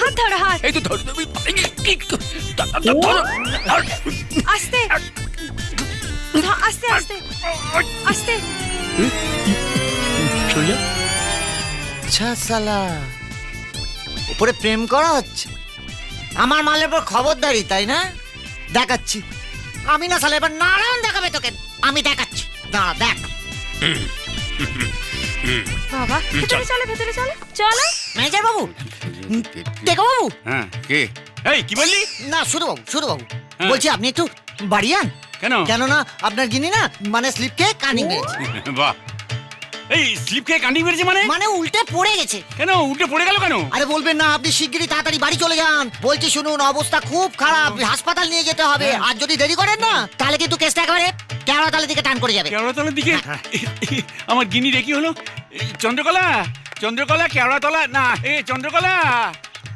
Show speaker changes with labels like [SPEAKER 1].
[SPEAKER 1] হাত ধরো, হাত।
[SPEAKER 2] এই তো ধর
[SPEAKER 1] আস্তে আস্তে আস্তে আস্তে।
[SPEAKER 2] সোজা
[SPEAKER 3] আচ্ছা সালা, উপরে প্রেম করা হচ্ছে, আমার মালের পর খবরদারি, তাই না? দেখাচ্ছি আমি না সালা, এবার নারায়ণ দেখাবে তোকে, আমি দেখাচ্ছি, দাঁড়া দেখ।
[SPEAKER 1] বাবা ভেতরে চলো, ভেতরে চলো, চলো।
[SPEAKER 3] ম্যানেজার বাবু, টেকা বাবু,
[SPEAKER 2] হ্যাঁ কে? এই কি বললি?
[SPEAKER 3] না শুধু বাবু, শুধু বাবু
[SPEAKER 2] হ্যাঁ।
[SPEAKER 3] বলছি আপনি একটু বাড়ি আন।
[SPEAKER 2] কেন?
[SPEAKER 3] কেননা আপনার গিনি না মানে স্লিপ খেয়ে কানিং মেরেছে।
[SPEAKER 2] বাহ, এই স্লিপ খেয়ে কান্ডি মেরেছে মানে?
[SPEAKER 3] মানে উল্টে পড়ে গেছে।
[SPEAKER 2] কেন উঠে পড়ে গেল কেন?
[SPEAKER 3] আরে বলবেন না, আপনি শিগগিরই তাড়াতাড়ি বাড়ি চলে যান। বলছি শুনুন, অবস্থা খুব খারাপ, হাসপাতাল নিয়ে যেতে হবে। আর যদি দেরি করেন না, তাহলে কিন্তু কেসটা একেবারে কেওড়াতলার দিকে টান করে যাবে।
[SPEAKER 2] কেওড়াতলার দিকে? আমার গিনি রেখি হলো। চন্দ্রকলা, চন্দ্রকলা, কেওড়াতলা না, এ চন্দ্রকলা।